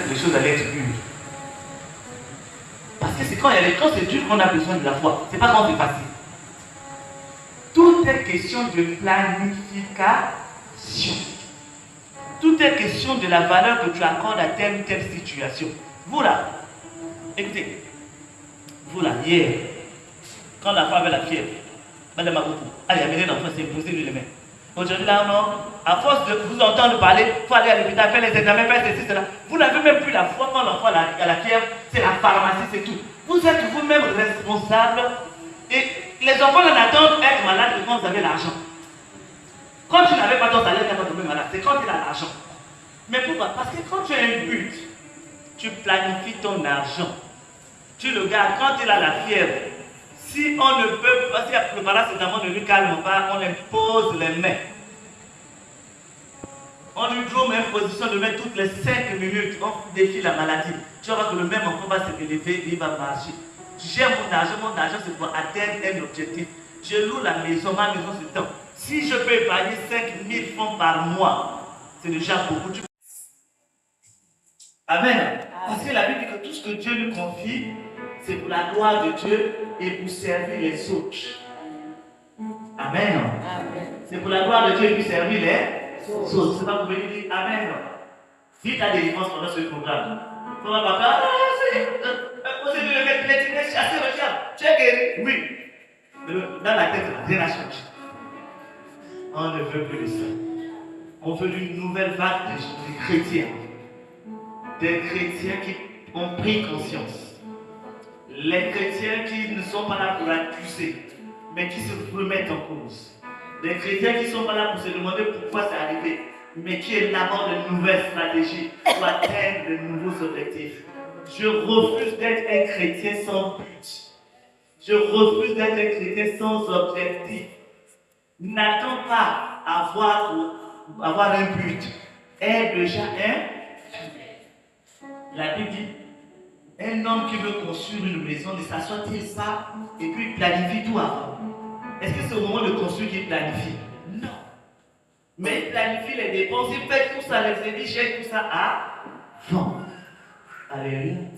les choses allaient être dures. Parce que c'est quand c'est dur qu'on a besoin de la foi. C'est pas quand c'est facile. Tout est question de planification. Tout est question de la valeur que tu accordes à telle ou telle situation. Vous là, écoutez, vous là, hier, quand la femme avait la fièvre, madame a beaucoup, allez, amenez l'enfant, c'est posé lui les mains. Aujourd'hui là, non, à force de vous entendre parler, il faut aller à l'hôpital, faire les examens, faire ceci, cela. Vous n'avez même plus la foi quand l'enfant a la fièvre, c'est la pharmacie, c'est tout. Vous êtes vous-même responsable et les enfants en attendent être malades quand vous avez l'argent. Quand tu n'avais pas ton salaire, tu n'as pas tombé malade, c'est quand tu as l'argent. Mais pourquoi? Parce que quand tu as un but, tu planifies ton argent. Tu le gardes quand il a la fièvre. Si on ne peut pas, si le paracétamol ne lui calme pas, on impose les mains. On lui donne une position de main toutes les 5 minutes. On défie la maladie. Tu vas voir que le même enfant va se lever et il va marcher. J'ai mon argent c'est pour atteindre un objectif. Je loue la maison, ma maison c'est temps. Si je peux épargner 5 000 francs par mois, c'est déjà beaucoup. Amen. Parce que la Bible dit que tout ce que Dieu nous confie, c'est pour la gloire de Dieu et pour servir les autres. Amen. C'est pour la gloire de Dieu et pour servir les autres. C'est pas pour venir dire Amen. Si tu as des défenses pendant ce programme, tu vas pas c'est de le mettre les chasser le diable. Tu es guéri? Oui. Dans la tête, rien n'a changé. On ne veut plus de ça. On veut une nouvelle vague de chrétiens. Des chrétiens qui ont pris conscience. Les chrétiens qui ne sont pas là pour accuser, mais qui se remettent en cause. Des chrétiens qui ne sont pas là pour se demander pourquoi c'est arrivé, mais qui élaborent de nouvelles stratégies pour atteindre de nouveaux objectifs. Je refuse d'être un chrétien sans but. Je refuse d'être un chrétien sans objectif. N'attends pas avoir un but. Aie déjà un. La Bible dit, un homme qui veut construire une maison, ne s'assoit-il pas et puis il planifie tout avant? Est-ce que c'est au moment de construire qu'il planifie? Non. Mais il planifie les dépenses, il fait tout ça, les éditions, tout ça avant. Alléluia.